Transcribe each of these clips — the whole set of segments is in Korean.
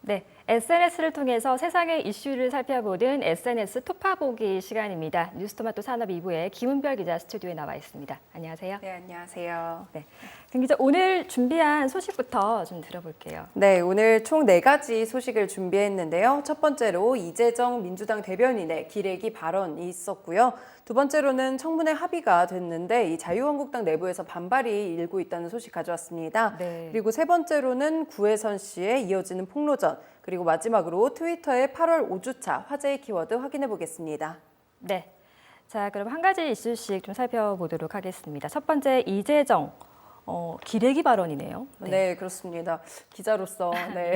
네, SNS를 통해서 세상의 이슈를 살펴보는 SNS 토파보기 시간입니다. 뉴스토마토 산업 2부의 김은별 기자 스튜디오에 나와 있습니다. 안녕하세요. 네, 안녕하세요. 네, 김 기자 오늘 준비한 소식부터 좀 들어볼게요. 네, 오늘 총 4가지 소식을 준비했는데요. 첫 번째로 이재정 민주당 대변인의 기레기 발언이 있었고요. 두 번째로는 청문회 합의가 됐는데 이 자유한국당 내부에서 반발이 일고 있다는 소식 가져왔습니다. 네. 그리고 세 번째로는 구혜선 씨의 이어지는 폭로전, 그리고 마지막으로 트위터의 8월 5주차 화제의 키워드 확인해 보겠습니다. 네, 자 그럼 한 가지 이슈씩 좀 살펴보도록 하겠습니다. 첫 번째 이재정 기레기 발언이네요. 네, 그렇습니다. 기자로서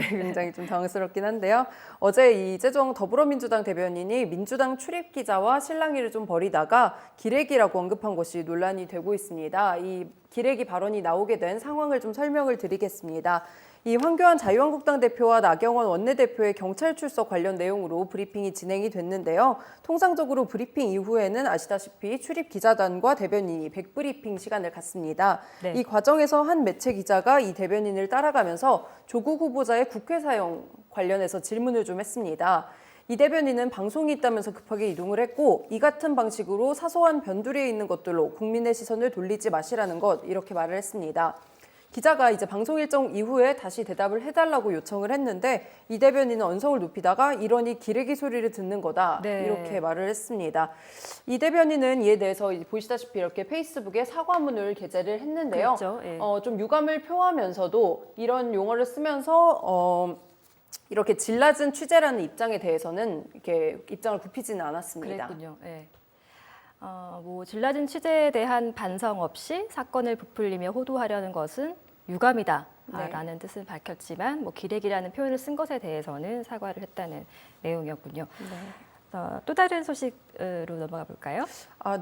굉장히 좀 당황스럽긴 한데요. 어제 이재정 더불어민주당 대변인이 민주당 출입 기자와 실랑이를 좀 벌이다가 기레기라고 언급한 것이 논란이 되고 있습니다. 이 기레기 발언이 나오게 된 상황을 좀 설명을 드리겠습니다. 이 황교안 자유한국당 대표와 나경원 원내대표의 경찰 출석 관련 내용으로 브리핑이 진행이 됐는데요. 통상적으로 브리핑 이후에는 아시다시피 출입 기자단과 대변인이 100브리핑 시간을 갖습니다. 네. 이 과정에서 한 매체 기자가 이 대변인을 따라가면서 조국 후보자의 국회 사용 관련해서 질문을 좀 했습니다. 이 대변인은 방송이 있다면서 급하게 이동을 했고 이 같은 방식으로 사소한 변두리에 있는 것들로 국민의 시선을 돌리지 마시라는 것 이렇게 말을 했습니다. 기자가 이제 방송 일정 이후에 다시 대답을 해달라고 요청을 했는데 이 대변인은 언성을 높이다가 이러니 기레기 소리를 듣는 거다 이렇게 말을 했습니다. 이 대변인은 이에 대해서 보시다시피 이렇게 페이스북에 사과문을 게재를 했는데요. 그렇죠. 예. 좀 유감을 표하면서도 이런 용어를 쓰면서 이렇게 질 낮은 취재라는 입장에 대해서는 이렇게 입장을 굽히지는 않았습니다. 그랬군요. 예. 질 낮은 취재에 대한 반성 없이 사건을 부풀리며 호도하려는 것은 유감이다라는 뜻은 밝혔지만 기레기라는 표현을 쓴 것에 대해서는 사과를 했다는 내용이었군요. 또 다른 소식으로 넘어가 볼까요?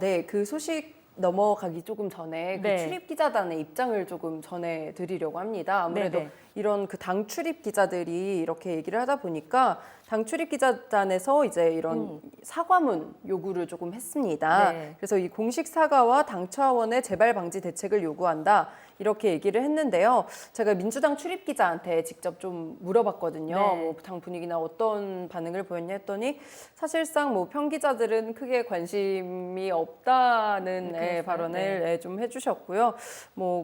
네, 그 소식 넘어가기 조금 전에 그 출입 기자단의 입장을 조금 전해드리려고 합니다. 아무래도 이런 그 당 출입 기자들이 이렇게 얘기를 하다 보니까 당 출입 기자단에서 이제 이런 사과문 요구를 조금 했습니다. 그래서 이 공식 사과와 당 차원의 재발 방지 대책을 요구한다. 이렇게 얘기를 했는데요. 제가 민주당 출입 기자한테 직접 좀 물어봤거든요. 당 분위기나 어떤 반응을 보였냐 했더니 사실상 편 기자들은 크게 관심이 없다는 발언을 좀 해주셨고요.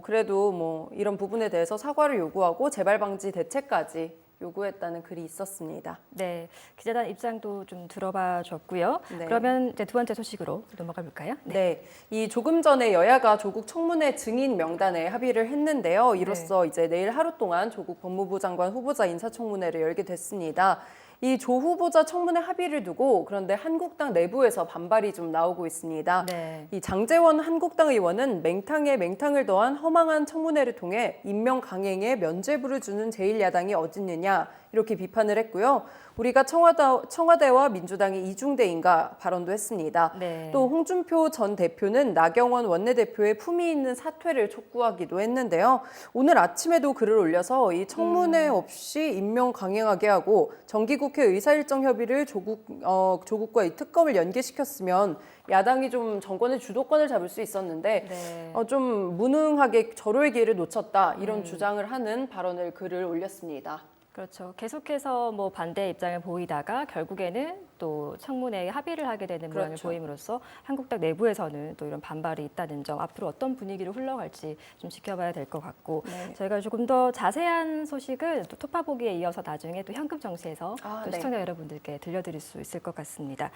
그래도 이런 부분에 대해서 사과를 요구하고 재발 방지 대책까지 요구했다는 글이 있었습니다. 네, 기자단 입장도 좀 들어봐 줬고요. 그러면 이제 두 번째 소식으로 넘어가 볼까요? 네, 이 조금 전에 여야가 조국 청문회 증인 명단에 합의를 했는데요. 이로써 이제 내일 하루 동안 조국 법무부 장관 후보자 인사청문회를 열게 됐습니다. 이 조 후보자 청문회 합의를 두고 그런데 한국당 내부에서 반발이 좀 나오고 있습니다. 이 장제원 한국당 의원은 맹탕에 맹탕을 더한 허망한 청문회를 통해 임명 강행에 면죄부를 주는 제1야당이 어딨느냐 이렇게 비판을 했고요. 우리가 청와대와 민주당이 이중대인가 발언도 했습니다. 또 홍준표 전 대표는 나경원 원내대표의 품위 있는 사퇴를 촉구하기도 했는데요. 오늘 아침에도 글을 올려서 이 청문회 없이 임명 강행하게 하고 정기국회 의사일정 협의를 조국과 이 특검을 연계시켰으면 야당이 좀 정권의 주도권을 잡을 수 있었는데 좀 무능하게 절호의 기회를 놓쳤다 이런 주장을 하는 글을 올렸습니다. 그렇죠. 계속해서 반대 입장을 보이다가 결국에는 또 청문회에 합의를 하게 되는 모양을 보임으로써 한국당 내부에서는 또 이런 반발이 있다는 점, 앞으로 어떤 분위기로 흘러갈지 좀 지켜봐야 될 것 같고 저희가 조금 더 자세한 소식은 또 토파보기에 이어서 나중에 또 현금 정시에서 또 시청자 여러분들께 들려드릴 수 있을 것 같습니다.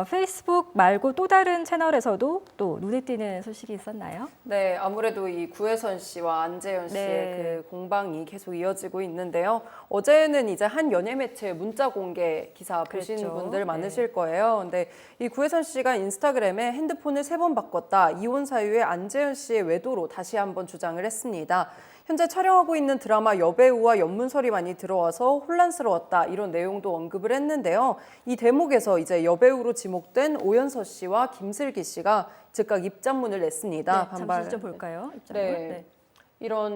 페이스북 말고 또 다른 채널에서도 또 눈에 띄는 소식이 있었나요? 네, 아무래도 이 구혜선 씨와 안재현 씨의 그 공방이 계속 이어지고 있는데요. 어제는 이제 한 연예 매체 문자 공개 기사 보신 분들 많으실 거예요. 근데 이 구혜선 씨가 인스타그램에 핸드폰을 3번 바꿨다. 이혼 사유에 안재현 씨의 외도로 다시 한번 주장을 했습니다. 현재 촬영하고 있는 드라마 여배우와 연문설이 많이 들어와서 혼란스러웠다. 이런 내용도 언급을 했는데요. 이 대목에서 이제 여배우로 지목된 오연서 씨와 김슬기 씨가 즉각 입장문을 냈습니다. 잠시 좀 볼까요? 입장문.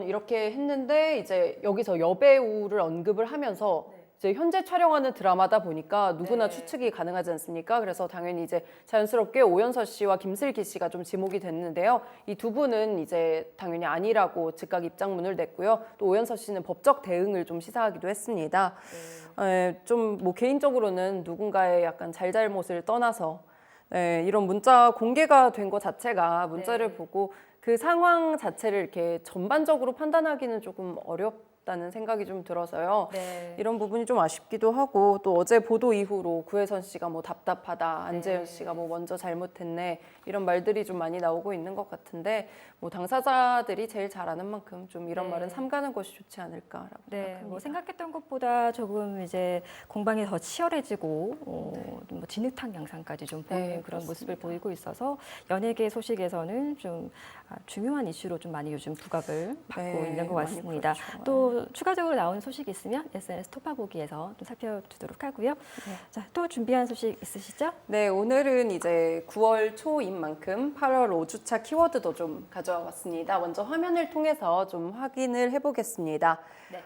이렇게 했는데 이제 여기서 여배우를 언급을 하면서 이제 현재 촬영하는 드라마다 보니까 누구나 네. 추측이 가능하지 않습니까? 그래서 당연히 이제 자연스럽게 오연서 씨와 김슬기 씨가 좀 지목이 됐는데요. 이 두 분은 이제 당연히 아니라고 즉각 입장문을 냈고요. 또 오연서 씨는 법적 대응을 좀 시사하기도 했습니다. 좀 뭐 개인적으로는 누군가의 약간 잘잘못을 떠나서 이런 문자 공개가 된 것 자체가 문자를 네. 보고 그 상황 자체를 이렇게 전반적으로 판단하기는 조금 어렵다는 생각이 좀 들어서요. 네. 이런 부분이 좀 아쉽기도 하고 또 어제 보도 이후로 구혜선 씨가 뭐 답답하다, 안재현 네. 씨가 뭐 먼저 잘못했네 이런 말들이 좀 많이 나오고 있는 것 같은데 뭐 당사자들이 제일 잘 아는 만큼 좀 이런 네. 말은 삼가는 것이 좋지 않을까라고 네, 생각합니다. 뭐 생각했던 것보다 조금 이제 공방이 더 치열해지고 뭐 진흙탕 양상까지 좀 보이는 네, 그런 그렇습니다. 모습을 보이고 있어서 연예계 소식에서는 좀 중요한 이슈로 좀 많이 요즘 부각을 받고 네, 있는 것 많이 같습니다. 그렇죠. 또 추가적으로 나오는 소식이 있으면 SNS 토파보기에서 좀 살펴보도록 하고요. 자, 또 준비한 소식 있으시죠? 네, 오늘은 이제 9월 초인 만큼 8월 5주차 키워드도 좀 가져와 봤습니다. 먼저 화면을 통해서 좀 확인을 해보겠습니다. 네.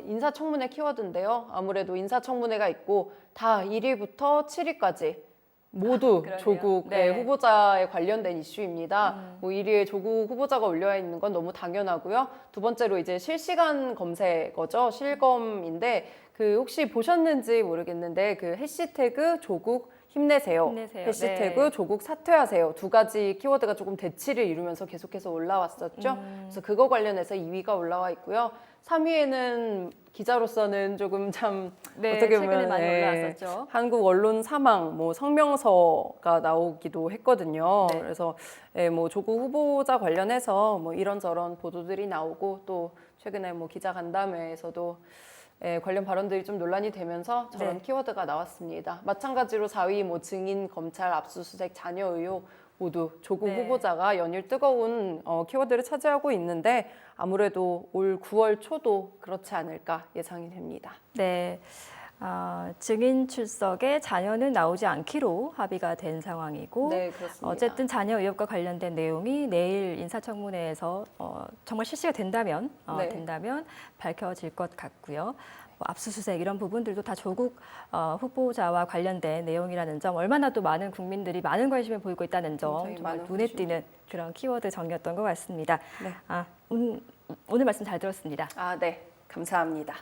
인사청문회 키워드인데요. 아무래도 인사청문회가 있고 다 1위부터 7위까지 모두 그러네요. 조국 네. 후보자에 관련된 이슈입니다. 뭐 1위에 조국 후보자가 올려 있는 건 너무 당연하고요. 두 번째로 이제 실시간 검색어죠. 실검인데 그 혹시 보셨는지 모르겠는데 그 해시태그 조국 힘내세요. 힘내세요. 해시태그 네. 조국 사퇴하세요. 두 가지 키워드가 조금 대치를 이루면서 계속해서 올라왔었죠. 그래서 그거 관련해서 2위가 올라와 있고요. 3위에는 기자로서는 조금 참 네, 어떻게 최근에 보면 많이 올라왔었죠. 한국 언론 사망 뭐 성명서가 나오기도 했거든요. 네. 그래서 뭐 조국 후보자 관련해서 뭐 이런저런 보도들이 나오고 또 최근에 뭐 기자 간담회에서도 관련 발언들이 좀 논란이 되면서 저런 네. 키워드가 나왔습니다. 마찬가지로 4위 뭐 증인, 검찰, 압수수색, 자녀 의혹 모두 조국 네. 후보자가 연일 뜨거운 키워드를 차지하고 있는데 아무래도 올 9월 초도 그렇지 않을까 예상이 됩니다. 네. 증인 출석에 자녀는 나오지 않기로 합의가 된 상황이고 네, 그렇습니다. 어쨌든 자녀 의혹과 관련된 내용이 내일 인사청문회에서 정말 실시가 된다면 네. 밝혀질 것 같고요. 뭐 압수수색 이런 부분들도 다 조국 후보자와 관련된 내용이라는 점 얼마나 또 많은 국민들이 많은 관심을 보이고 있다는 점 굉장히 정말 많은 눈에 관심이. 띄는 그런 키워드 정리였던 것 같습니다. 네. 오늘 말씀 잘 들었습니다. 네. 감사합니다.